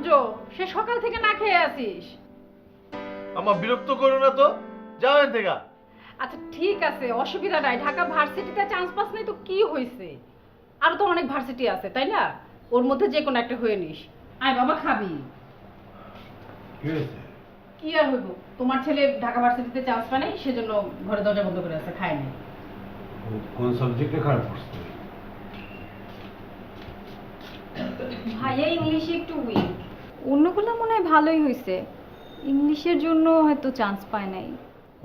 আশ্চর্য, সে সকাল থেকে না খেয়ে আছিস। আমার বিরক্ত করো না তো, যাও এখান থেকে। আচ্ছা ঠিক আছে, অসুবিধা নাই, ঢাকা ভার্সিটিতে চান্স পাস নাই তো কি হয়েছে, আরো তো অনেক ভার্সিটি আছে তাই না, ওর মধ্যে যে কোনো একটা হয়ে নিস। আয় বাবা খাবি। কি হয়েছে? কি আর হইব, তোমার ছেলে ঢাকা ভার্সিটিতে চান্স পায় নাই, সেজন্য ঘরে দরজা বন্ধ করে আছে, খায় নাই। কোন সাবজেক্টে খারাপ করছে? ভাইয়া ইংলিশে একটু উইক। অন্যগুলো মনে হয় ভালোই হয়েছে, ইংলিশের জন্য হয়তো চান্স পায় নাই।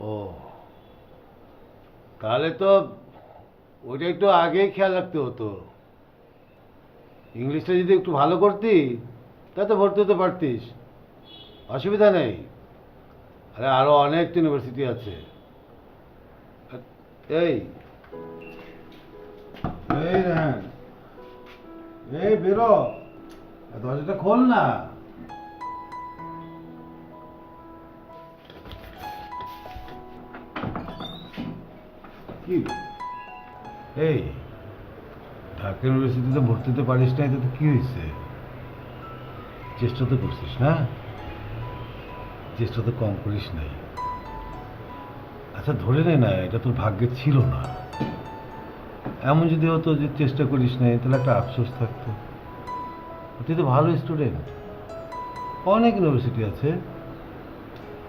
ও, তাহলে তো ওইটা একটু আগেই খেয়াল রাখতে হতো। ইংলিশটা যদি একটু ভালো করতি তাতে ভর্তি হতে পারতিস, অসুবিধা নেই। আরে আরো অনেক ইউনিভার্সিটি আছে। এই এই রেহান, এই বেরো, দরজাটা খোল না। কি এই, ঢাকা ইউনিভার্সিটিতে ভর্তি হতে পারিস না, এতে কি হয়েছে? চেষ্টা তো করছিস না, চেষ্টা তো কম করিস নাই। আচ্ছা ধরে নে না এটা তোর ভাগ্যে ছিল না, এমন যদি হতো যে চেষ্টা করিস নাই তাহলে একটা আফসোস থাকতো। তুই তো ভালো স্টুডেন্ট, অনেক ইউনিভার্সিটি আছে,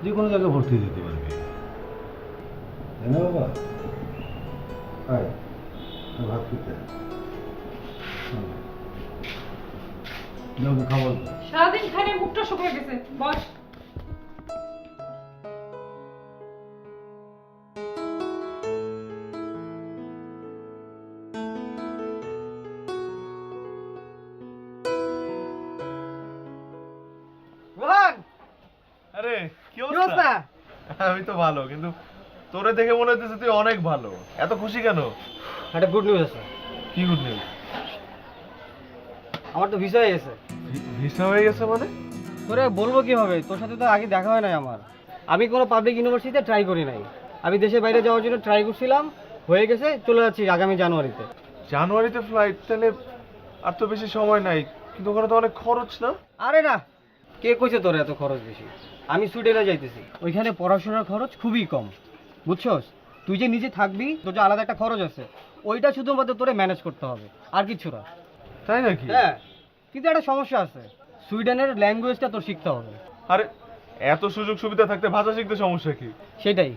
যে কোনো জায়গায় ভর্তি দিতে পারবি, তাই না বাবা? আয়, ভাত খেতে খাবার। সারাদিন খাই নাই, মুখটা শুকিয়ে গেছে, বস। রোহান, আরে কি কি অবস্থা? অবস্থা? আমি তো ভালো, কিন্তু তোরে দেখে মনে হচ্ছে তুই অনেক ভালো। এত খুশি কেন? একটা গুড নিউজ আছে, কি গুড নিউজ? আমার তো ভিসা হয়ে গেছে। ভিসা হয়ে গেছে মানে? তোরে বলবো কিভাবে, তোর সাথে তো আগে দেখা হয় নাই আমার। আমি কোনো পাবলিক ইউনিভার্সিটিতে ট্রাই করি নাই, আমি দেশের বাইরে যাওয়ার জন্য ট্রাই করছিলাম, হয়ে গেছে, চলে যাচ্ছি আগামী জানুয়ারিতে। জানুয়ারিতে ফ্লাইট? তাহলে আর তো বেশি সময় নাই, কিন্তু ওখানে তো অনেক খরচ না? আরে না, কে কইছে তোর এত খরচ বেশি? আমি সুইডেনে যাইতেছি, ওইখানে পড়াশোনার খরচ খুবই কম, বুঝছস? তুই যে নিজে থাকবি, তোর যে আলাদা একটা খরচ আছে, ওইটা শুধুমাত্র তোরে ম্যানেজ করতে হবে, আর কিছু না। তাই নাকি? হ্যাঁ, কিন্তু একটা সমস্যা আছে, সুইডেনের ল্যাঙ্গুয়েজটা তোর শিখতে হবে। আরে এত সুযোগ সুবিধা থাকতে ভাষা শিখতে সমস্যা কি? সেটাই।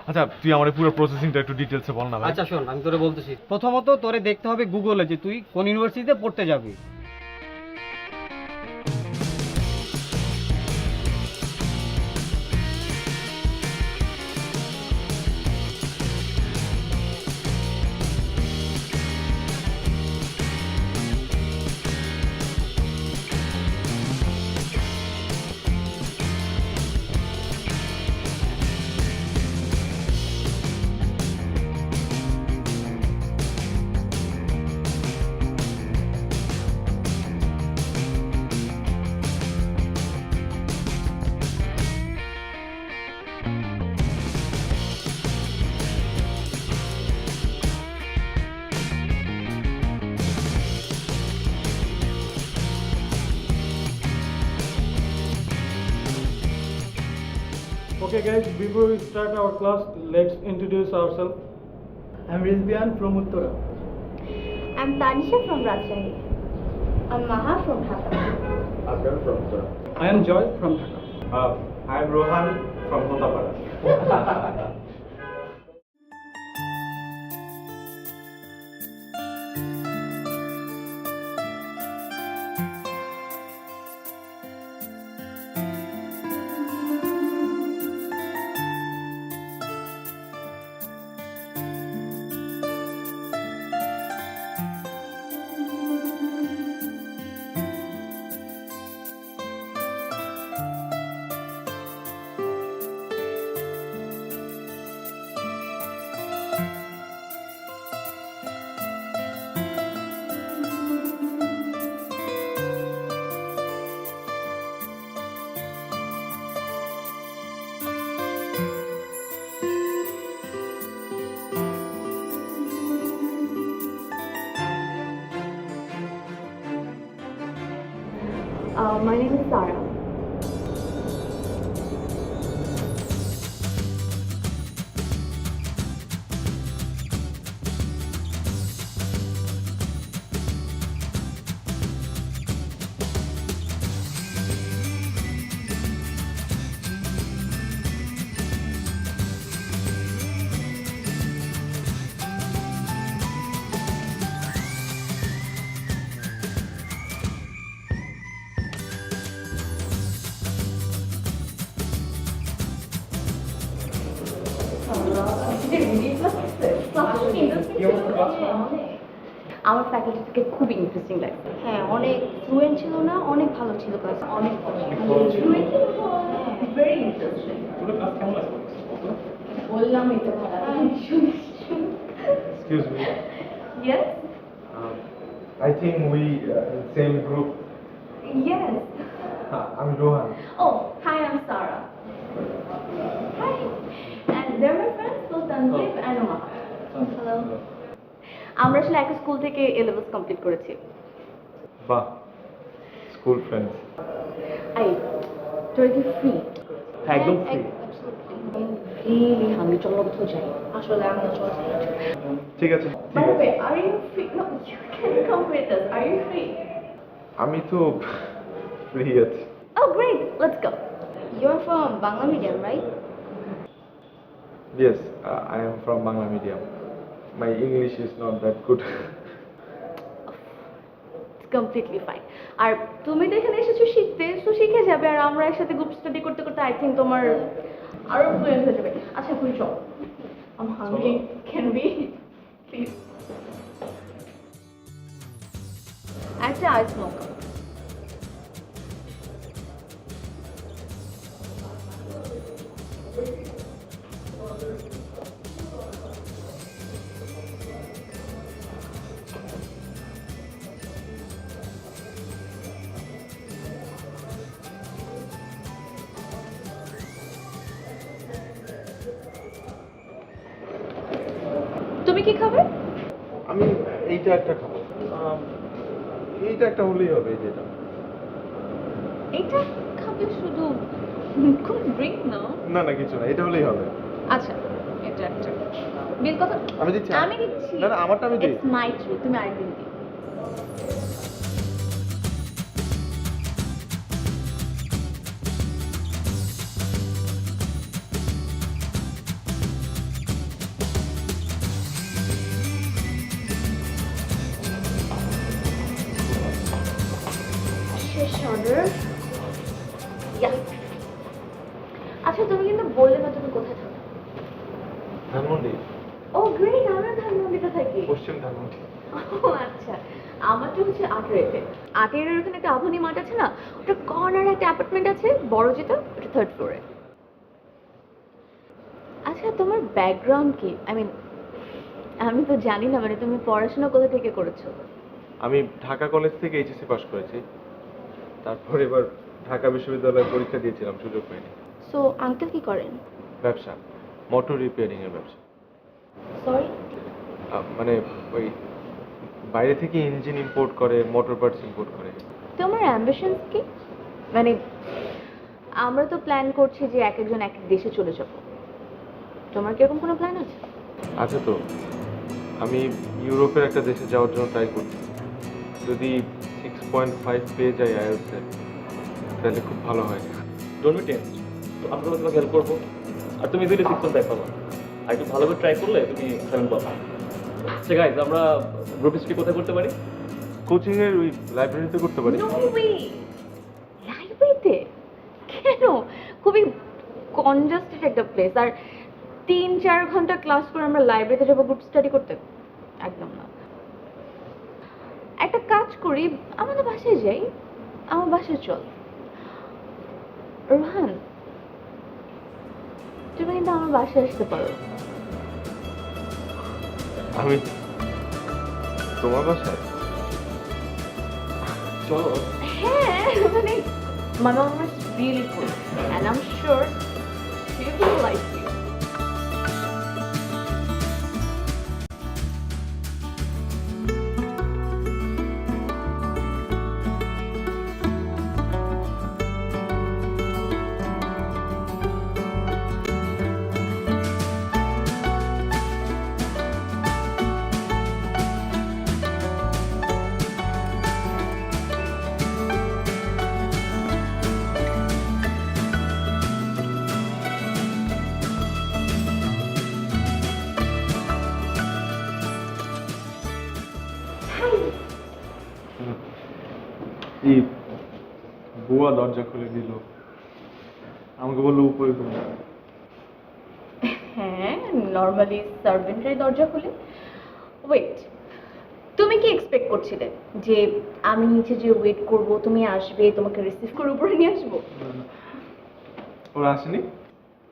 আচ্ছা তুই আমার পুরো প্রসেসিংটা একটু ডিটেলসে বল না ভাই। আচ্ছা শোন, আমি তোরে বলতেছি, প্রথমত তোরে দেখতে হবে গুগলে যে তুই কোন ইউনিভার্সিটিতে পড়তে যাবি। Okay guys, before we start our class, let's introduce ourselves. I'm Rizbian from Uttara. I'm Tanisha from Rajshahi. I'm Maha from Dhaka. Abdul from Uttara. I am Joy from Dhaka. I'm Rohan from Hotapara. My name is Sarah. আমার faculty থেকে খুব interesting লাগে। হ্যাঁ, অনেক fluent ছিল না, অনেক ভালো ছিল ক্লাস, অনেক ভেরি ইন্টারেস্টিং। বললাম এটা Excuse me. Yes I think we same group. Yes I'm Rohan. Oh, hi, I'm Sarah. Hi. And they're my friends, so Tanzib and Uma. Hello. আমরা আসলে একটা স্কুল থেকে এ লেভেলস কমপ্লিট করেছি। বাহ, school friends. I তোর কি free? একদম free. Really হাঙ্গি, চলো কোথাও যাই। আসলে আমরা চলে যাই। ঠিক আছে, By the way, are you free? No, you can come with us. Are you free? আমি তো ফ্রি আছি। Oh, great. Let's go. You're from Bangla medium, right? Yes, I am from Bangla medium. My English is not that good. It's completely fine. আর তুমি তো এখানে এসেছো শিখতে, তো শিখে যাবে, আর আমরা একসাথে গ্রুপ স্টাডি করতে করতে আই থিঙ্ক তোমার আরো ফ্লুয়েন্ট হয়ে যাবে। আচ্ছা, এখন চল। I'm hungry. Can we? Please. একটা আইস মোকা। তুমি কি খাবে? আমি এইটা একটা খাবো। এইটা একটা হলেই হবে, এই যেটা। এইটা খাবে শুধু, কোন ড্রিঙ্ক না? না না, কিছু না, এটা হলেই হবে। আচ্ছা, এটা একটা বিল কত? আমি দিচ্ছি। আমি দিচ্ছি। না না, আমারটা আমি দিই। It's my truth. তুমি আরেকদিন দিও। শেষ অর্ডার। আচ্ছা, তুমি কিন্তু বললে না তুমি কোথায় থাকো? ধানমন্ডি, ও গ্রেট, আমরা ধানমন্ডিতে থাকি। পশ্চিম ধানমন্ডি। ও আচ্ছা, আমারটা হচ্ছে আটেরেতে। আটেরের ওখানে একটা আধুনিক মাঠ আছে না, ওটা কর্নারে একটা অ্যাপার্টমেন্ট আছে বড়, যেটা ওটা 3rd ফ্লোরে। আচ্ছা, তোমার ব্যাকগ্রাউন্ড কি? আমি তো জানি না, মানে তুমি পড়াশোনা কোথা থেকে করেছো? আমি ঢাকা কলেজ থেকে এইচএসসি পাস করেছি, তারপর এবার ঢাকা বিশ্ববিদ্যালয়ে পরীক্ষা দিয়েছিলাম, সুযোগ পাইনি। সো আঙ্কেল কি করেন? ব্যবসা, মোটর রিপেয়ারিং এর ব্যবসা। সরি, মানে ওই বাইরে থেকে ইঞ্জিন ইম্পোর্ট করে, মোটর পার্টস ইম্পোর্ট করে। তোমার অ্যাম্বিশনস কি? মানে আমরা তো প্ল্যান করছি যে এক একজন এক এক দেশে চলে যাব, তোমার কি এরকম কোনো প্ল্যান আছে? আচ্ছা, তো আমি ইউরোপের একটা দেশে যাওয়ার জন্য ট্রাই করছি। যদি 6.5 পেয়ে যাই আইএলটিএস, তাহলে খুব ভালো হয়। ডোন্ট বি টেন্স, তো আমরা তোমাকে হেল্প করবো, আর তুমি ইজিলি 6.5 পাবা, আর একটু ভালো করে ট্রাই করলে তুমি 7 পাবা। আচ্ছা গাইজ, আমরা গ্রুপ স্টাডি কোথায় করতে পারি? কোচিং এর ওই লাইব্রেরিতে করতে পারি। নো ওয়ে, লাইব্রেরিতে কেন? খুবই কনজাস্টেড একটা প্লেস, আর 3-4 ঘন্টা ক্লাস করে আমরা লাইব্রেরিতে যাবো গ্রুপ স্টাডি করতে? একদম না। একটা কাজ করি, আমাদের বাসায় যাই, আমার বাসায় চল। রোহান, তুমি কিন্তু আমার বাসায় আসতে পারো। আমি তোমার বাসায়? চলো। হ্যাঁ, মানে my mom is really cool and I'm sure she will like you. এই বুয়া দরজা খুলে দিল, আমাকে বললো উপরে ঘুম। হ্যাঁ, নর্মালি সার্ভেন্টরাই দরজা খুলে। ওয়েট, তুমি কি এক্সপেক্ট করছিলে যে আমি নিচে যে ওয়েট করব, তুমি আসবে, তোমাকে রিসিভ করে উপরে নিয়ে আসবো? ওরা আসেনি?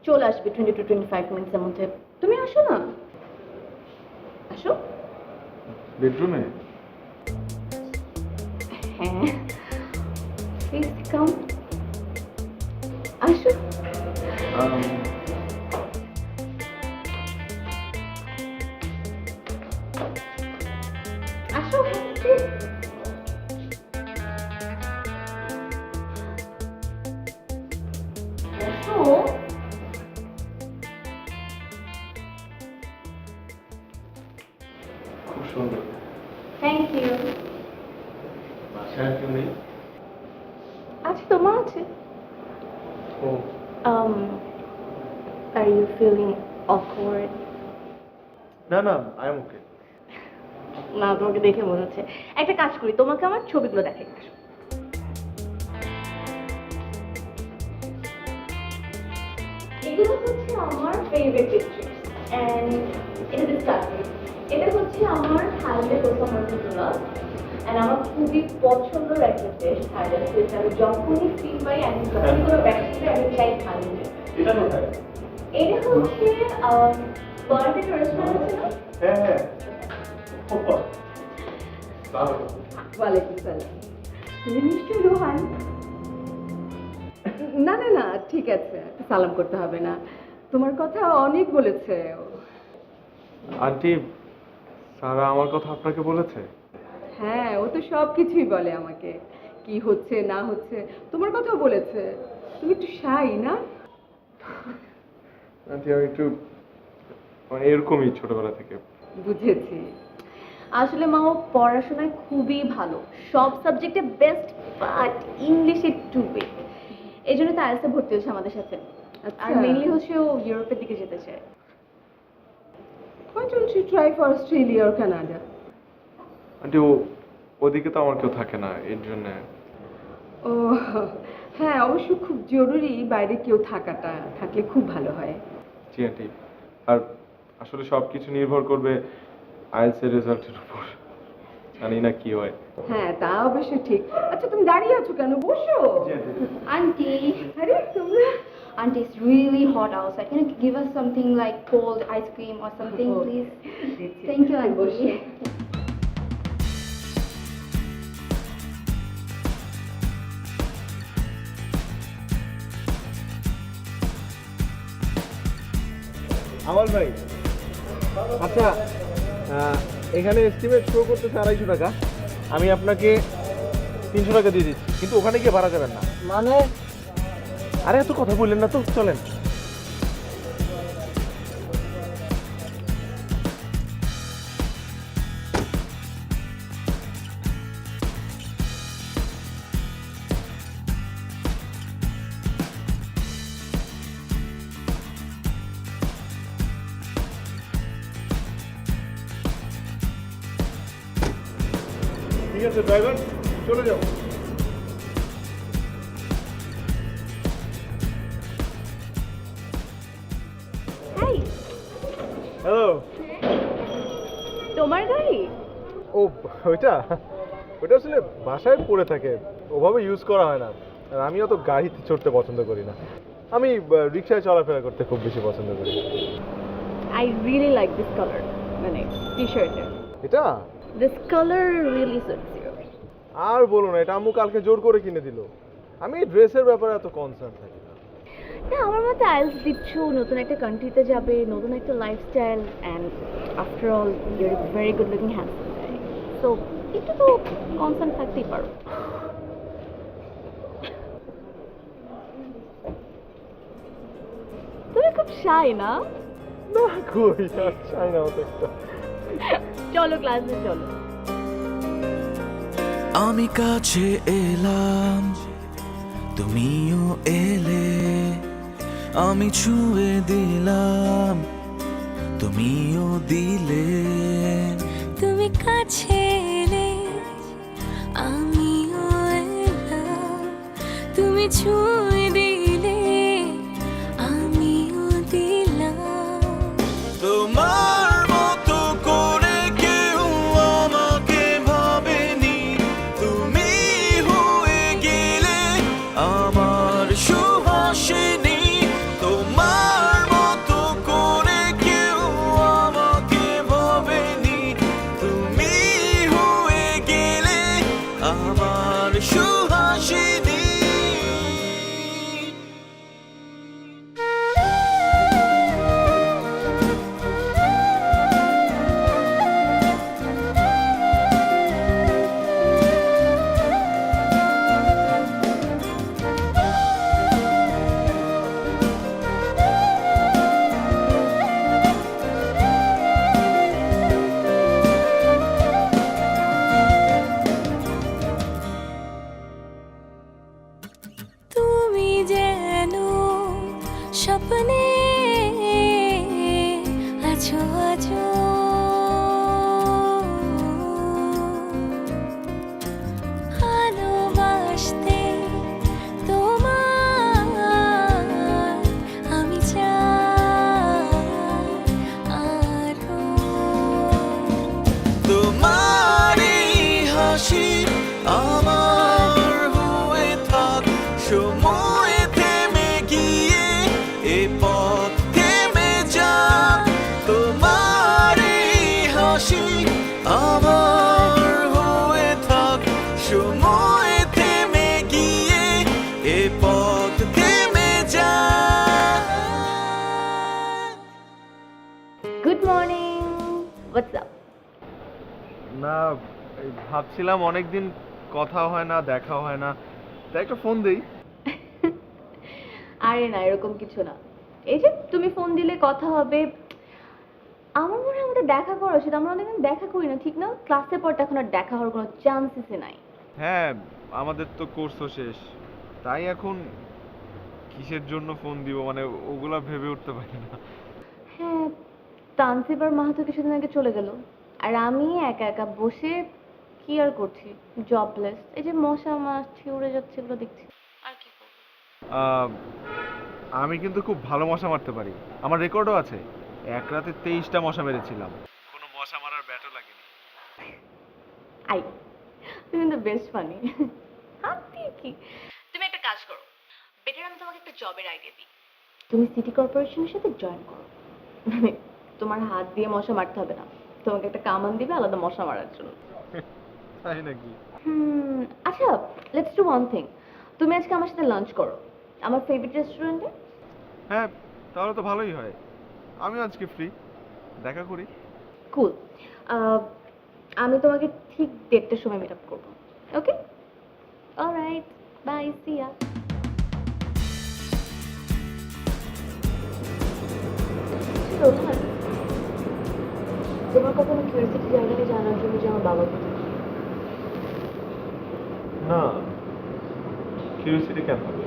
চলে আসবে 20 to 25 মিনিটসের মধ্যে। তুমি আসো না, আসো। বেডরুমে? হ্যাঁ, প্লিজ কাম, আসো। আসো, please। আসো। খুব সুন্দর। Thank you. বাসায় আর কেউ নেই? আছে, তো মা আছে। ও, Are you feeling awkward? না না, আই এম ওকে। না, তোমাকে দেখে মনে হচ্ছে। একটা কাজ করি, তোমাকে আমার ছবিগুলো দেখাই। আসো। এগুলো হচ্ছে আমার ফেভারিট পিকচার এন্ড এটা ডিসকাভারি। এটা হচ্ছে আমার থাইল্যান্ডের প্রথম মন্ত্রণা এন্ড আমার খুবই পছন্দের একটা দেশ থাইল্যান্ড। যেটা আমি যখনই ফিল পাই আমি যখনই কোনো ব্যাকস্টেজে আমি চাই থাইল্যান্ডে। এটা কোথায়? এটা হচ্ছে বার্থডে রেস্টুরেন্ট আছে না? হ্যাঁ হ্যাঁ। ওয়ালাইকুম সালাম। তুমি নিশ্চয়ই রোহান? না না না, ঠিক আছে, সালাম করতে হবে না। তোমার কথা অনেক বলেছে। আন্টি, সারা আমার কথা আপনাকে বলেছে? হ্যাঁ, ও তো সব কিছুই বলে আমাকে, কি হচ্ছে না হচ্ছে। তোমার কথাও বলেছে। তুমি একটু শাই না? আন্টি আমি একটু মানে এরকমই ছোটবেলা থেকে। বুঝেছি। আসলে মা ও পড়াশোনায় খুবই ভালো, সব সাবজেক্টে বেস্ট, বাট ইংলিশে একটু উইক। এই জন্য তো আইএলটিএসে ভর্তি হয়েছে আমাদের সাথে। আর মেইনলি হচ্ছে ও ইউরোপের দিকে যেতে চায়। Why don't you try for Australia or Canada? Aunty ওদিকে তো আমার কেউ থাকে না, এর জন্য। ও হ্যাঁ, অবশ্য খুব জরুরি বাইরে কেউ থাকাটা, থাকলে খুব ভালো হয়। জি আন্টি, আর আসলে সব কিছু নির্ভর করবে আইএলটিএস এর রেজাল্টের উপর। জানি না কি হয়। হ্যাঁ, তা অবশ্য ঠিক। আচ্ছা, তুমি দাঁড়িয়ে আছো কেন? বসো। Auntie, আরে তোমরা Auntie, it's really hot outside. Can you give us something like cold ice cream or something, Oh. please? Thank you, বসো। Auntie. আমার ভাই, আচ্ছা এখানে এস্টিমেট শো করতেছে 250 টাকা। আমি আপনাকে 300 টাকা দিয়ে দিচ্ছি, কিন্তু ওখানে গিয়ে ভাড়া যাবেন না। মানে আরে এত কথা বললেন না তো, চলেন। ঠিক আছে ড্রাইভার, চলে যাও। Hi, hello. তোমার গাড়ি? ও ওইটা আসলে বাসায় পড়ে থাকে, ওভাবে ইউজ করা হয় না। আর আমি অত গাড়িতে চড়তে পছন্দ করি না, আমি রিক্সায় চলাফেরা করতে খুব বেশি পছন্দ করি। I really like this colour, মানে টি-শার্টের। এটা this colour really suits you. আর বলো না, এটা আম্মু কালকে জোর করে কিনে দিল। আমি ড্রেসের ব্যাপারে এত কনসার্ন থাকি না। না, আমার মতে আইএলটিএস দিচ্ছ, নতুন একটা কান্ট্রিতে যাবে, নতুন একটা lifestyle, and after all your a very good looking handsome guy, so একটু তো কনসার্ন থাকতেই পারো। তুমি খুব শাই না? না কই, চাই না অত একটা। চলো ক্লাসে চলো। আমি কাছে এলাম, তুমিও এলে, আমি ছুঁয়ে দিলাম, তুমিও দিলে। তুমি কাছে এলে, ছুঁয়ে দিলে আমিও দিলাম। তোমার মতো করে কেউ আমাকে ভাবেনি, তুমি হয়ে গেলে আমার সুহাসিনী। তোমার মতো করে কেউ আমাকে ভাবেনি, তুমি হয়ে গেলে আমার সুহাসিনী। তুমি যেন স্বপ্নে আছো আছো, ভালোবাসতে তোমার আমি চাই আরো। তোমার এই হাসি আমার হয়ে থাক, সময় থেমে গিয়ে এ পথ থেমে যাক। তোমার এই হাসি আমার হয়ে থাক, সময় থেমে গিয়ে এ পথ থেমে যাক। Good morning, what's up? না, এই ভাবছিলাম অনেকদিন কথা হয় না, দেখা হয় না, তাই একটা ফোন দেই। আরে না, এরকম কিছু না। এই যে তুমি ফোন দিলে কথা হবে, আমার মনে হয় আমাদের দেখা করা উচিত। আমরা অনেকদিন দেখা করি না, ঠিক না? ক্লাসের পর তো এখন আর দেখা হওয়ার কোনো চান্সেসই নাই। হ্যাঁ, আমাদের তো কোর্সও শেষ, তাই এখন কিসের জন্য ফোন দিব মানে ওগুলা ভেবে উঠতে পারি না। হ্যাঁ, তানসিব আর মাহাতো কিছুদিন আগে চলে গেল, আর আমি একা একা বসে কি আর করছি, জবলেস। এই যে মশা মাছি উড়ে যাচ্ছে, এগুলো দেখছি। আর কি করবো? আমি কিন্তু খুব ভালো মশা মারতে পারি, আমার রেকর্ডও আছে। এক রাতে 23টা মশা মেরেছিলাম, কোনো মশা মারার ব্যাটও লাগেনি। আই, তুমি কিন্তু বেস্ট ফানি। হাত দিয়ে কি? তুমি একটা কাজ করো, বেটার আমি তোমাকে একটা জবের আইডিয়া দিই। তুমি সিটি কর্পোরেশনের সাথে জয়েন করো। মানে তোমার হাত দিয়ে মশা মারতে হবে না, তোমাকে একটা কামান দিবে আলাদা মশা মারার জন্য। তাই নাকি? আচ্ছা, লেটস ডু ওয়ান থিং। তুমি আজকে আমার সাথে লাঞ্চ করো আমার ফেভারিট রেস্টুরেন্টে। হ্যাঁ, তাহলে তো ভালোই হয়। আমি আজকে ফ্রি, দেখা করি। কুল। আমি তোমাকে ঠিক 1:30টার সময় মিট আপ করবো। ওকে, অলরাইট, বাই, সি ইয়া। তোমার কখনো কিউরিয়াসিটি জায়গাটা জানার জন্য যে আমার বাবা কোথায়? না, কিউরিয়াসিটি কেন হবে?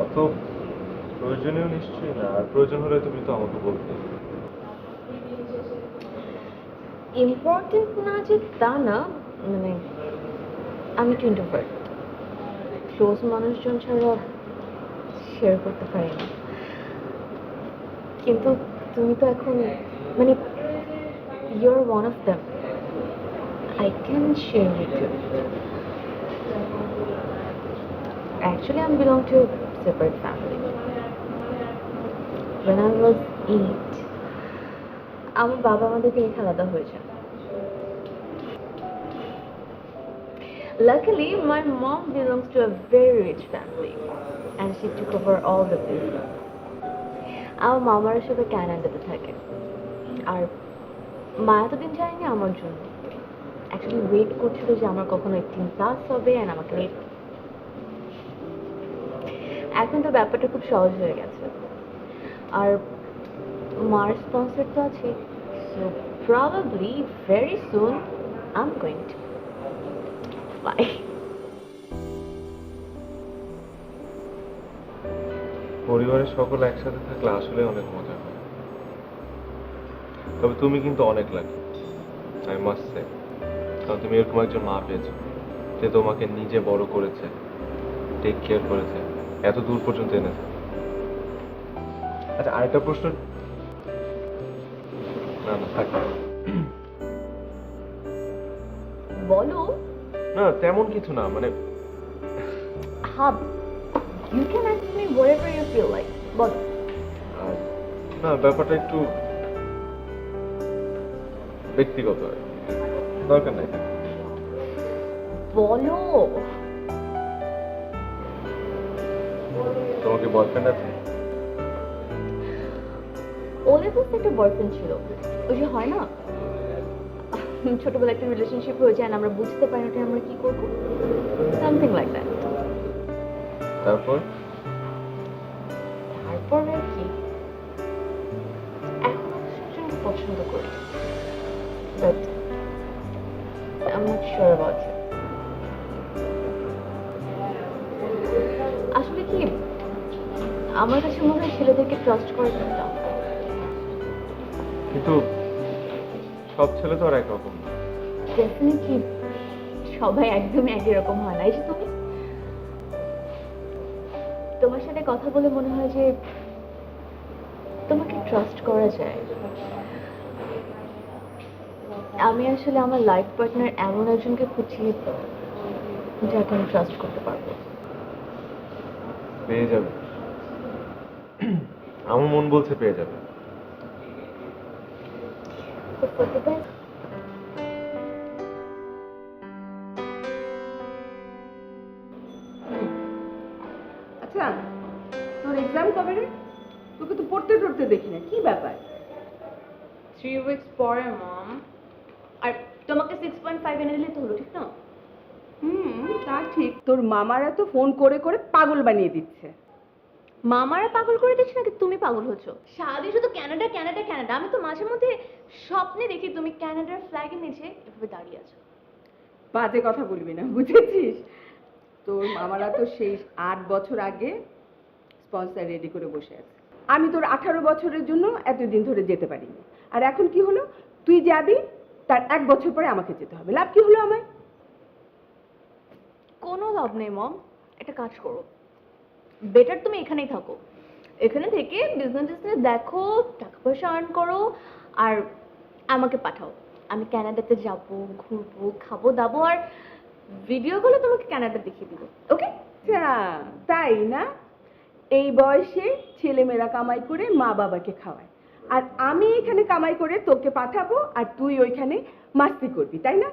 অত প্রয়োজনীয় নিশ্চয়ই না, আর প্রয়োজন হলে তুমি তো আমাকে বলতে। ইম্পর্টেন্ট না যে তা না, মানে আমি একটু ইন্ট্রোভার্ট, ক্লোজ মানুষজন ছাড়া শেয়ার করতে পারি না। কিন্তু তুমি তো এখন মানে you are one of them, I can share with you. Actually, I belong to a separate family. When I was 8, আমার বাবা আমাদেরকে রেখে আলাদা হয়ে যায়। Luckily, my mom belongs to a very rich family, and she took over all the business. আমার মামারা সবাই ক্যানাডাতে থাকে, আর মা এতদিন যায়নি আমার জন্য। অ্যাকচুয়ালি ওয়েট করছিল যে আমার কখনো 18+ হবে অ্যান্ড আমাকে রেট। এখন তো ব্যাপারটা খুব সহজ হয়ে গেছে, আর মার স্পন্সর তো আছে। So probably very soon I am going to fly. পরিবারের সকল একসাথে থাকলে আসলে অনেক মজা হয়। তবে তুমি কিন্তু অনেক লাকি, আই মাস্ট সে, কারণ তুমি এরকম একজন মা পেয়েছো সে তোমাকে নিজে বড় করেছে, টেক কেয়ার করেছে, এত দূর পর্যন্ত এনেছে। আচ্ছা, আরেকটা প্রশ্ন। না না থাক। বলো। না তেমন কিছু না, মানে হাব, you can ask me whatever you feel like. বলো। না ব্যাপারটা একটু ব্যক্তিগত, দরকার নাই। বলো। তোমাকে বয়ফ্রেন্ড আছে? ওদের কাছে একটা বয়ফ্রেন্ড ছিল, ওই যে হয় না ছোটবেলা একটা রিলেশনশিপ হয়ে যায়, আমরা বুঝতে পারি না আমরা কি করবো, সামথিং লাইক দ্যাট। তারপর তারপর আর কি, এখন আমি সেজনকে পছন্দ করি, but I am not sure about it. আসলে কি, আমার কাছে মনে হয় ছেলেদেরকে ট্রাস্ট করা যায় না। কিন্তু সব ছেলে তো আর একরকম না। ডেফিনেটলি সবাই একদমই একই রকম হয় না। এই যে তুমি, তোমার সাথে কথা বলে মনে হয় যে তোমাকে ট্রাস্ট করা যায়। আমি আসলে আমার লাইফ পার্টনার এমন একজনকে খুঁজি যাকে আমি ট্রাস্ট করতে পারবো। পেয়ে যাবে, আমার মন বলছে পেয়ে যাবে। আচ্ছা, তোর এক্সাম কবে রে? তোকে তো পড়তে টড়তে দেখি না, কি ব্যাপার? 3 উইকস পরে মম। আর তোমাকে 6.5 এনে দিলে তো হলো, ঠিক না? তা ঠিক। তোর মামারা তো ফোন করে করে পাগল বানিয়ে দিচ্ছে। মামারা পাগল করে দিচ্ছে নাকি তুমি পাগল হচ্ছ? সারাদিন শুধু ক্যানাডা ক্যানাডা ক্যানাডা। আমি তো মাঝে মধ্যে স্বপ্নে দেখি তুমি ক্যানাডার ফ্ল্যাগের নিচে এভাবে দাঁড়িয়ে আছো। বাজে কথা বলবি না, বুঝেছিস? তোর মামারা তো সেই 8 বছর আগে স্পন্সর রেডি করে বসে আছে। আমি তোর 18 বছরের জন্য এতদিন ধরে যেতে পারিনি, আর এখন কি হলো? তুই যাবি, তার 1 বছর পরে আমাকে যেতে হবে। লাভ কি হলো আমার? কোনো লাভ নেই মম। একটা কাজ করো, বেটার তুমি এখানেই থাকো। এখানে থেকে বিজনেস দেখো, টাকা পয়সা আর্ন করো, আর আমাকে পাঠাও। আমি ক্যানাডাতে যাব, ঘুরবো, খাবো দাবো, আর ভিডিওগুলো তোমাকে ক্যানাডা দেখিয়ে দিব। ওকে? আচ্ছা, তাই না? এই বয়সে ছেলেমেয়েরা কামাই করে মা বাবাকে খাওয়ায়, আর আমি এখানে কামাই করে তোকে পাঠাবো, আর তুই ওইখানে মাস্তি করবি, তাই না?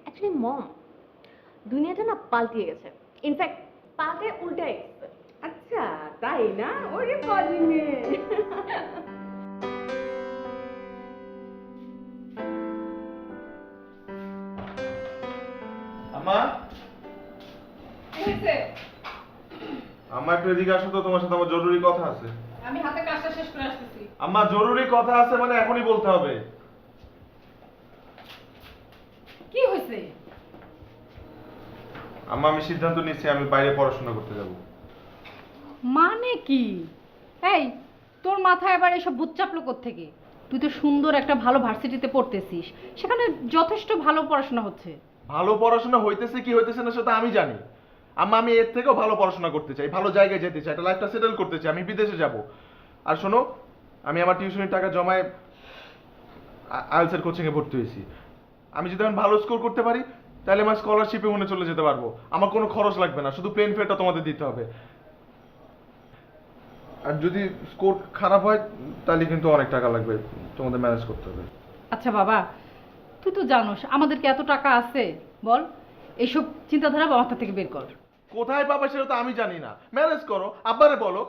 অ্যাকচুয়ালি মম, দুনিয়াটা না পাল্টিয়ে গেছে। ইনফ্যাক্ট পাল্টে উল্টে গেছে। আচ্ছা, তাই না? ওরে পাজি মেয়ে। আম্মা, আম্মা একটু এদিকে আসো তো, তোমার সাথে আমার জরুরি কথা আছে। আমি হাতে কাজটা শেষ করে আসতেছি। আম্মা জরুরি কথা আছে, মানে এখনই বলতে হবে। কি হয়েছে? আম্মা আমি সিদ্ধান্ত নিচ্ছি, আমি বাইরে পড়াশোনা করতে যাব। মানে কি? এই, তোর মাথায় এবার এসব ভূত চাপলো কোত্থেকে? তুই তো সুন্দর একটা ভালো ভার্সিটিতে পড়তেছিস, সেখানে যথেষ্ট ভালো পড়াশোনা হচ্ছে। ভালো পড়াশোনা হইতেছে কি হইতেছে না সেটা আমি জানি। আম্মা আমি এর থেকেও ভালো পড়াশোনা করতে চাই, ভালো জায়গায় যেতে চাই, একটা লাইফটা সেটেল করতে চাই, আমি বিদেশে যাব। আর শোনো, আমি আমার টিউশনের টাকা জমায় আইএলটিএস কোচিংয়ে ভর্তি হয়েছি। আমি যদি এখন ভালো স্কোর করতে পারি তাহলে আমার স্কলারশিপে মনে চলে যেতে পারবো। আমার কোনো খরচ লাগবে না, শুধু প্লেন ফেয়ারটা তোমাদের দিতে হবে। আর যদি স্কোর খারাপ হয় তাহলে কিন্তু অনেক টাকা লাগবে, তোমাদের ম্যানেজ করতে হবে। আচ্ছা বাবা, তুই তো জানোস আমাদের কি এত টাকা আছে? বল, এইসব চিন্তাধারা মাথা থেকে বের কর। কোথায় পাবা সেটা তো আমি জানি না, ম্যানেজ করো, আব্বারে বলো।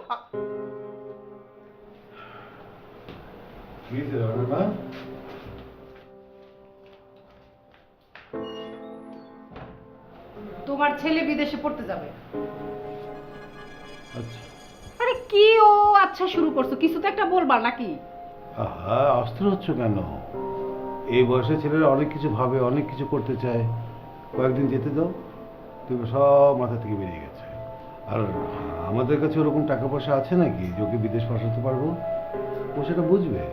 তোমার ছেলে বিদেশে পড়তে যাবে। আচ্ছা, আরে কি ও আচ্ছা শুরু করছো, কিছু তো একটা বলবা নাকি? আহা, অস্থির হচ্ছ কেন? এই বয়সে ছেলেরা অনেক কিছু ভাবে, অনেক কিছু করতে চায়। কয়েকদিন যেতে দাও, তুমি সব মাথা থেকে বেরিয়ে গেছে। আর আমাদের কাছে ওরকম টাকা পয়সা আছে নাকি যে ওকে বিদেশ পাঠাতে পারবো? ও সেটা বুঝবে।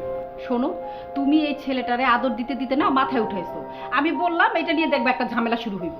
শোনো, তুমি এই ছেলেটারে আদর দিতে দিতে না মাথায় উঠাইছো। আমি বললাম এটা নিয়ে দেখবে একটা ঝামেলা শুরু হইব।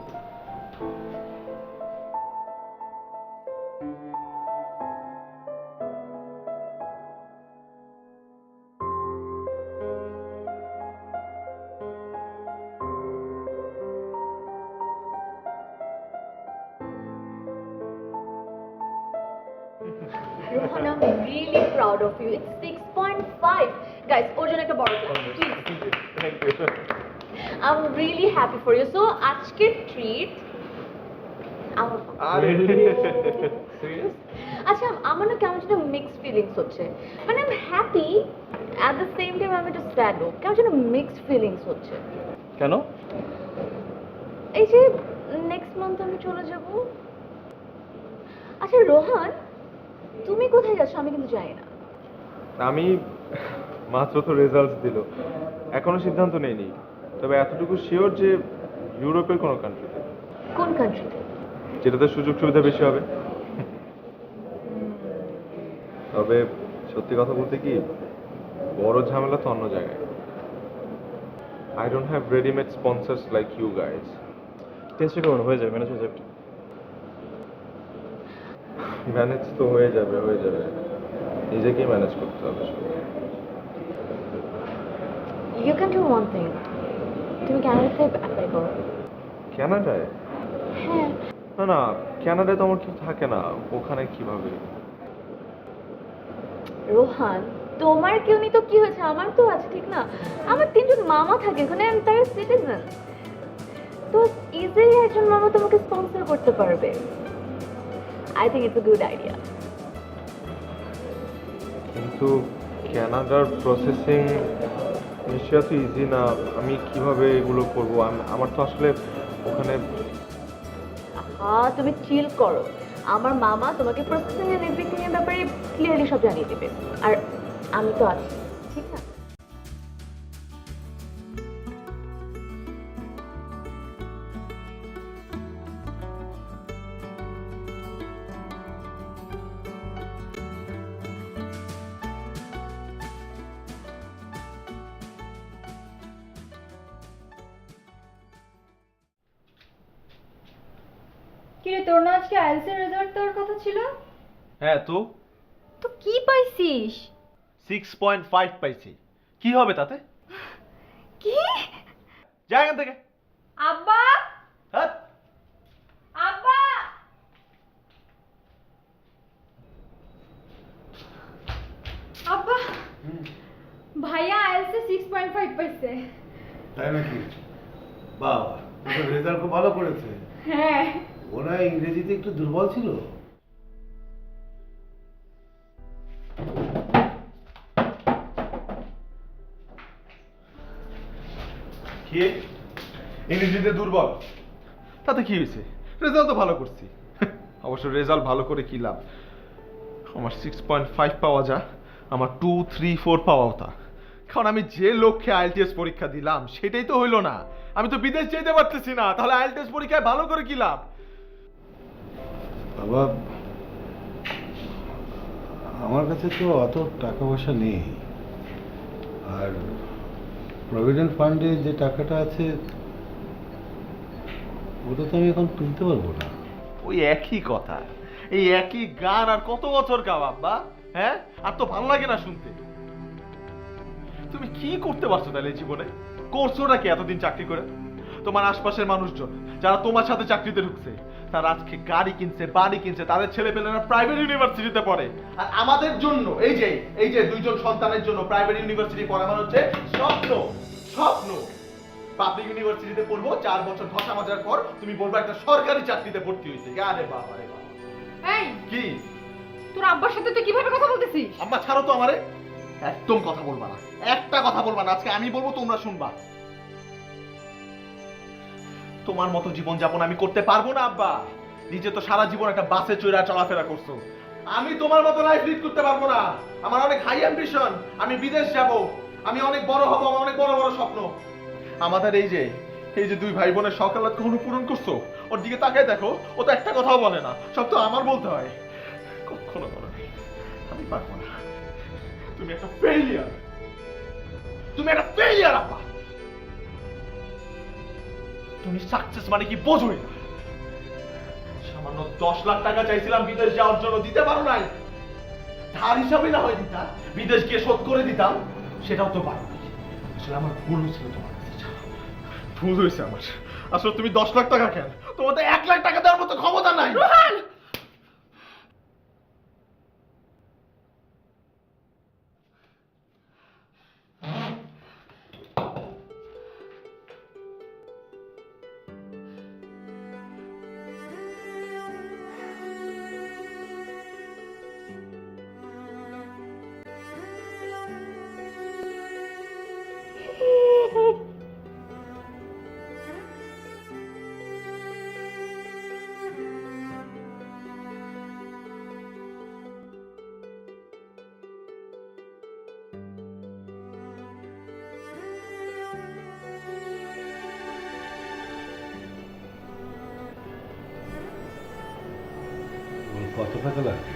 Rohan, I'm really proud of you. It's 6.5. Guys, ওর জন্য একটা বড় clap, please. I'm really happy for you. So, আজকের treat আমার আচ্ছা আমার না কেমন যেন মিক্সড ফিলিংস হচ্ছে, মানে আমি happy at the same time আমি একটু স্যাডও, কেমন যেন মিক্সড ফিলিংস হচ্ছে। কেন? এই যে নেক্সট মান্থ আমি চলে যাব। আচ্ছা রোহান, তুমি কোথায় যাচ্ছ? আমি কিন্তু জানি না। আমি মাত্র তো রেজাল্ট দিল, এখনো সিদ্ধান্ত নেইনি, তবে এতটুকু শিওর যে ইউরোপের কোনো কান্ট্রিতে। কোন কান্ট্রিতে? যেটাতে সুযোগ সুবিধা বেশি হবে। তবে সত্যি কথা বলতে কি, বড় ঝামেলা তো অন্য জায়গায়। I don't have readymade sponsors like you guys. Test করুন, হয়ে যাবে, ম্যানেজ হয়ে যাবে। ম্যানেজ তো হয়ে যাবে, নিজেকেই ম্যানেজ করতে হবে। You can do one thing, তুমি ক্যানাডাতে অ্যাপ্লাই করো। কানাডায়? হ্যাঁ। না, কানাডায় তো আমার কিছু থাকে না, ওখানে কিভাবে? রোহান, তোমার কেউ নেই তো কি হয়েছে, আমার তো আছে, ঠিক না? আমার 3জন মামা থাকে ওখানে, আমি তার সিটিজেন। তো ইজিলি একজন মামা তোমাকে স্পন্সর করতে পারবে। I think it's a good idea. কিন্তু কানাডার প্রসেসিং নিশ্চয়ই এত ইজি না, আমি কিভাবে এগুলো করব? আমার তো আসলে ওখানে। হ্যাঁ, তুমি চিল করো, আমার মামা তোমাকে প্রসেসিং এন্ড এভরিথিং এর ব্যাপারে ক্লিয়ারলি সব জানিয়ে দেবে, আর আমি তো আছি, ঠিক না? কিরে, তোর না আজকে আইএলটিএস এর রেজাল্ট দেওয়ার কথা ছিল? হ্যাঁ, তো তো কি পাইছিস? 6.5 পাইছি। কি হবে তাতে? কি? যা এখান থেকে। আব্বা, হ্যাঁ, আব্বা, আব্বা, ভাইয়া আইএলটিএস 6.5 পাইছে। তাই নাকি? বাবা, রেজাল্ট খুব ভালো করেছে। হ্যাঁ। ওরা ইংরেজিতে একটু দুর্বল ছিল। কি ইংরেজিতে দুর্বল? তাতে কি হয়েছে? রেজাল্ট তো ভালো করছি। অবশ্য রেজাল্ট ভালো করে কি লাভ? আমার 6.5 পাওয়া যা, আমার 2, 3, 4 পাওয়া তা। কারণ আমি যে লক্ষ্যে আইএলটিএস পরীক্ষা দিলাম সেটাই তো হইলো না। আমি তো বিদেশ যেতে পারতেছি না, তাহলে আইএলটিএস পরীক্ষায় ভালো করে কি লাভ? বাবা, আমার কাছে তো অত টাকা পয়সা নেই, আর প্রভিডেন্ট ফান্ডে যে টাকাটা আছে ওটা তো আমি এখন তুলতে পারবো না। ওই একই কথা, এই একই গান আর কত বছর গাও আব্বা? হ্যাঁ, আর তো ভালো লাগে না শুনতে। তুমি কি করতে পারছো তাহলে জীবনে? করছোটা কি এতদিন চাকরি করে? তোমার আশপাশের মানুষজন যারা তোমার সাথে চাকরিতে ঢুকছে, তারা আজকে গাড়ি কিনছে, বাড়ি কিনছে, তাদের ছেলেপেলেরা প্রাইভেট ইউনিভার্সিটিতে পড়ে। আর আমাদের জন্য এই যে 2জন সন্তানের জন্য প্রাইভেট ইউনিভার্সিটি পড়া মানে হচ্ছে স্বপ্ন। স্বপ্ন পাবলিক ইউনিভার্সিটিতে পড়বো, 4 বছর ঘষা মাজার পর তুমি বলবো একটা সরকারি চাকরিতে ভর্তি হয়েছে। আরে বাবা রে বাবা। এই, কি তোর আব্বার সাথে তুই কিভাবে কথা বলতেছিস? আম্মা ছাড়ো তো আমারে, একদম কথা বলবা না, একটা কথা বলবা না। আজকে আমি বলবো, তোমরা শুনবা। তোমার মতো জীবন যাপন আমি করতে পারবো না আব্বা। নিজে তো সারা জীবন একটা বাসে চড়া চলাফেরা করছো, আমি তোমার মতো লাইফ লিড করতে পারবো না। আমার অনেক হাই অ্যাম্বিশন, আমি বিদেশ যাব, আমি অনেক বড় হব, আমার অনেক বড় বড় স্বপ্ন। আমাদের এই যে 2 ভাই বোনের সকালাত কখনো পূরণ করছো? ওর দিকে তাকায় দেখো, ও তো একটা কথাও বলে না, সব তো আমার বলতে হয়। কখনো বলো না, আমি পারবো না, তুমি একটা ফেইলিয়ার। তুমি একটা ফেলিয়ার আব্বা। তুমি সাকসেস মানে কি বোঝোই না। সামান্য 10 লাখ টাকা চাইছিলাম বিদেশ যাওয়ার জন্য, দিতে পারো নাই। ধার হিসাবে না হয় দিতাম, বিদেশ গিয়ে শোধ করে দিতাম, সেটাও তো পারো নাই। আসলে আমার ভুল হয়েছিল তোমার কাছে যাওয়া। ভুল হয়েছে আমার। আসলে তুমি 10 লাখ টাকা কেন, তোমার তো 1 লাখ টাকা দেওয়ার মতো ক্ষমতা নাই। রোহান, কত টাকা লাগবে?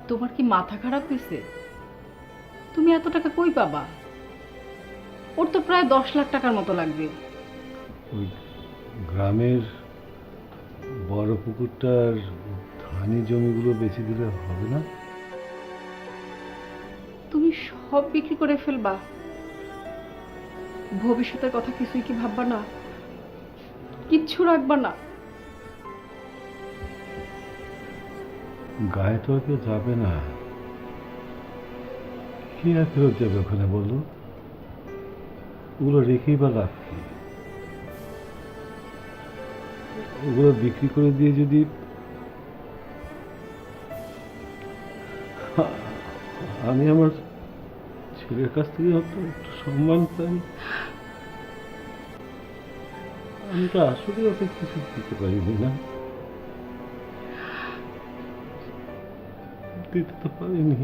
তোমার কি মাথা খারাপ হয়েছে? তুমি এত টাকা কই পাবা? ওর তো প্রায় 10 লাখ টাকার মতো লাগবে। ওই গ্রামের বড় পুকুরটার ধানি জমিগুলো বেশি দিলে হবে না? তুমি সব বিক্রি করে ফেলবা? ভবিষ্যতের কথা কিছুই কি ভাববা না? কিচ্ছু রাখবা না? গায়ে তো আর কেউ যাবে না, কি আর ফেরত যাবে ওখানে বলো? ওগুলো রেখেই বা লাভ কি? ওগুলো বিক্রি করে দিয়ে যদি আমি আমার ছেলের কাছ থেকে হয়তো একটু সম্মান পাই, আমি তো আসলে ওকে কিছু দিতে পারিনি না, দিতে তো পারিনি।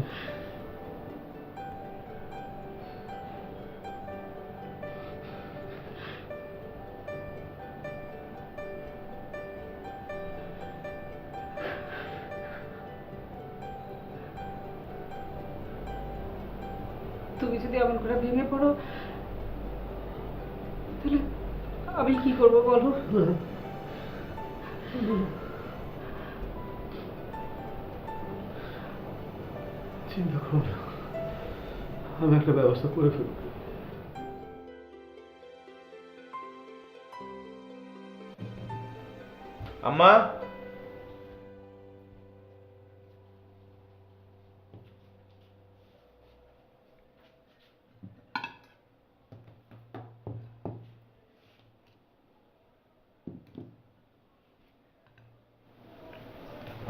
তুমি যদি এমন করে ভেঙে পড়ো তাহলে আমি কি করবো বলো? চিন্তা করো না, আমি একটা ব্যবস্থা করে ফেলব। আম্মা,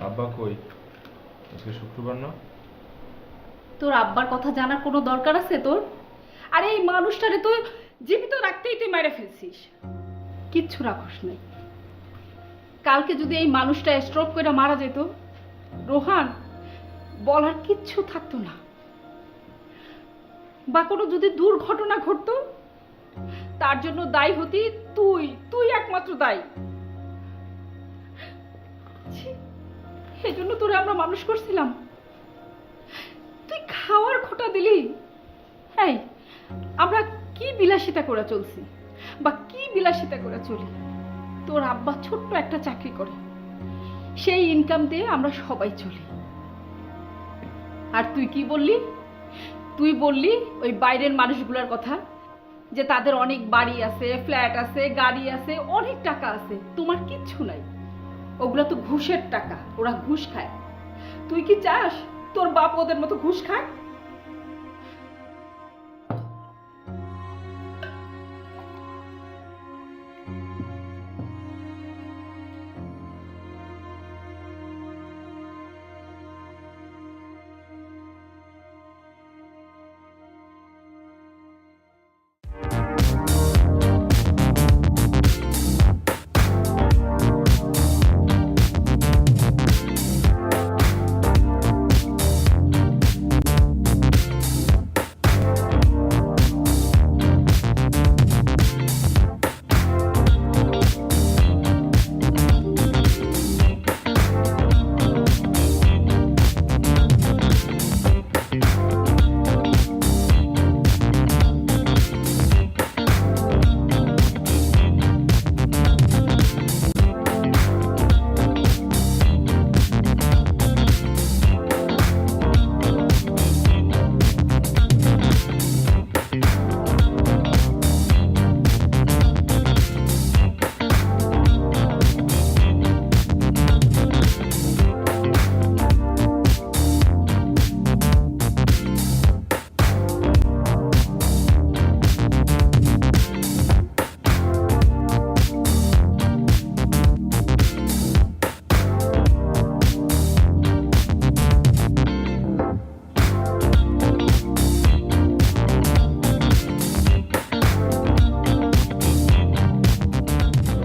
আব্বা কই? আজকে শুক্রবার না? তোর আব্বার কথা জানার কোনো দরকার আছে তোর? আরে এই মানুষটারে তুই জীবিত রাখতেই তুই মেরে ফেলছিস, কিচ্ছু রাখস নাই। কালকে যদি এই মানুষটা স্ট্রোক করে মারা যেত, রোহান, বলার কিচ্ছু থাকতো না। বা কোনো যদি দুর্ঘটনা ঘটতো, তার জন্য দায়ী হতি তুই, তুই একমাত্র দায়ী। এই জন্য তোরে আমরা মানুষ করছিলাম, তুই খাওয়ার খোটা দিলি। এই আমরা কি বিলাসিতা করে চলছি বা কি বিলাসিতা করে চলি? তোর আব্বা ছোট্ট একটা চাকরি করে, সেই ইনকাম দিয়ে আমরা সবাই চলি। আর তুই কি বললি? তুই বললি ওই বাইরের মানুষগুলোর কথা, যে তাদের অনেক বাড়ি আছে, ফ্ল্যাট আছে, গাড়ি আছে, অনেক টাকা আছে, তোমার কিচ্ছু নাই। ওগুলো তো ঘুষের টাকা, ওরা ঘুষ খায়। তুই কি চাস তোর বাপ ওদের মতো ঘুষ খায়?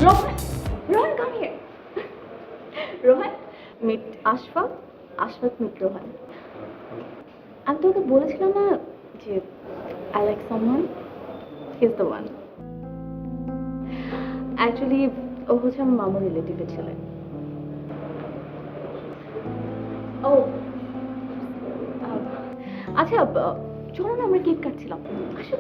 Rohan, Rohan come here. Rohan, meet Ashfaq, Ashfaq meet Rohan. আমি তোকে বলেছিলাম না যে I like someone, he is the one. Actually ও হচ্ছে আমার মামার রিলেটিভের ছেলে। ও আচ্ছা, চলো না আমরা কেক কাটছিলাম। আসো।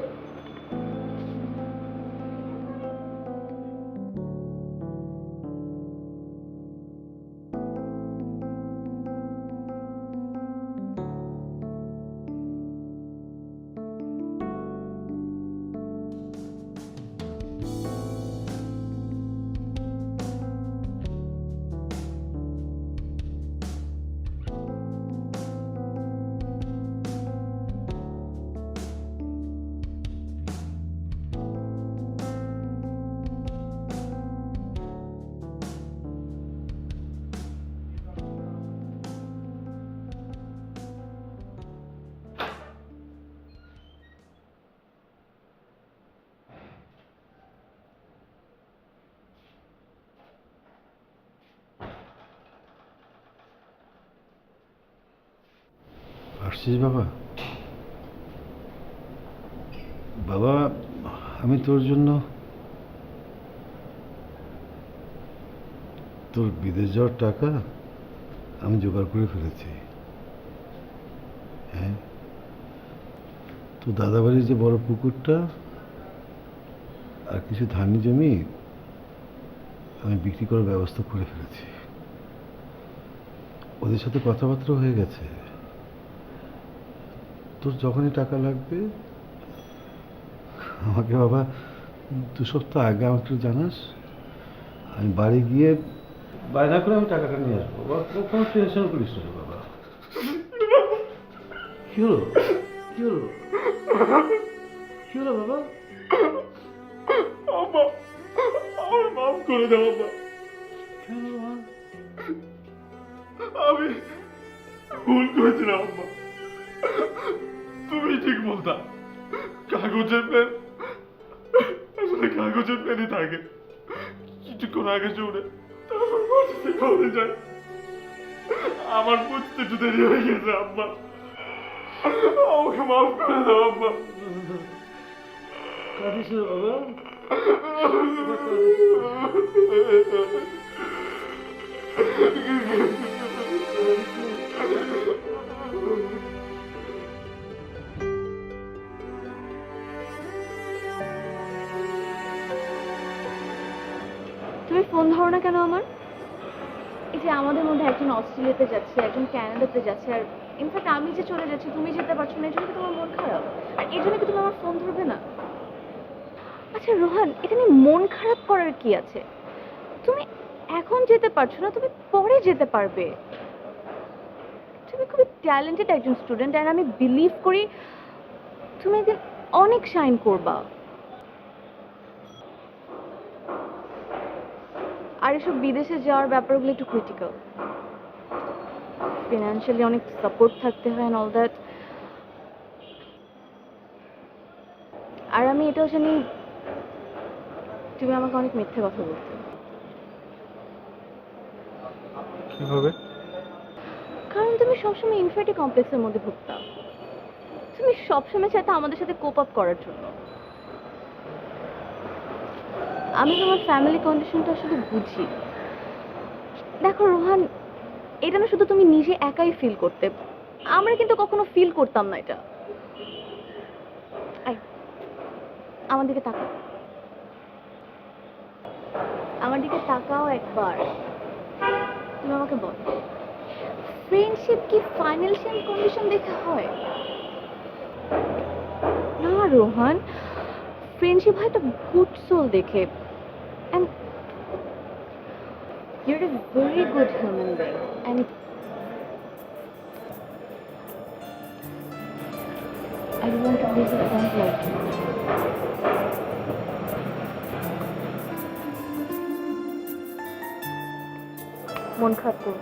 আসছিস বাবা? বাবা, আমি তোর জন্য তোর বিদেশ যাওয়ার টাকা আমি জোগাড় করে ফেলেছি। হ্যাঁ, তো দাদাবাড়ির যে বড় পুকুরটা আর কিছু ধানি জমি আমি বিক্রি করার ব্যবস্থা করে ফেলেছি। ওদের সাথে কথাবার্তা হয়ে গেছে। তোর যখনই টাকা লাগবে আমাকে বাবা 2 সপ্তাহ আগে আমাকে একটু জানাস। আমি বাড়ি গিয়ে বায়না করে আমি টাকাটা নিয়ে আসবো। বাবা, কোনো টেনশন করিস না বাবা। কি হলো? কি হলো? কি হলো বাবা? আম্মা, আমার মাফ করে দাও আম্মা। কেন বাবা? আমি ভুল করেছিলাম আম্মা। তুমি ঠিক বলতা, কাগজের প্লেন আসলে কাগজের প্লেনই থাকে। কিছুক্ষণ আগে শুনে তারপর বাড়িতে খবরে যায়। আমার বুঝতে একটু দেরি হয়ে গেছে আম্মা। আমাকে মাফ করে দাও আম্মা। কাঁদিস না বাবা। তুমি ফোন ধরো না কেন আমার? এই যে আমাদের মধ্যে একজন অস্ট্রেলিয়াতে যাচ্ছে, একজন কানাডাতে যাচ্ছে, আর ইনফ্যাক্ট আমি যে চলে যাচ্ছি তুমি যেতে পারছো না, এই জন্য কি তোমার মন খারাপ? আর এই জন্য কি তুমি আমার ফোন ধরবে না? আচ্ছা রোহান, এখানে মন খারাপ করার কি আছে? তুমি এখন যেতে পারছো না, তুমি পরে যেতে পারবে। তুমি খুবই ট্যালেন্টেড একজন স্টুডেন্ট, আর আমি বিলিভ করি তুমি একদিন অনেক শাইন করবা। আর এসব বিদেশে যাওয়ার ব্যাপারগুলো একটু ক্রিটিক্যাল, ফিনান্সিয়ালি অনেক সাপোর্ট থাকতে হয় অ্যান্ড অল দ্যাট। আর আমি এটাও জানি তুমি আমাকে অনেক মিথ্যে কথা বলতে। কিভাবে? কারণ তুমি সবসময় ইনফিনিটি কমপ্লেক্সের মধ্যে ভুগতা। তুমি সবসময় চাইতে আমাদের সাথে কোপ আপ করার জন্য। আমি তোমার ফ্যামিলি কন্ডিশনটা আসলে বুঝি। দেখো রোহান, এটা না শুধু তুমি নিজে একাই ফিল করতে, আমরা কিন্তু কখনো ফিল করতাম না এটা। আমার দিকে তাকাও, আমার দিকে তাকাও একবার। তুমি আমাকে বলো, ফ্রেন্ডশিপ কি ফাইন্যান্সিয়াল কন্ডিশন দেখে হয়? না রোহান, ফ্রেন্ডশিপ হয় একটা গুড সোল দেখে। And you're a very good human being. And I want to be a friend like you. মন খারাপ করো।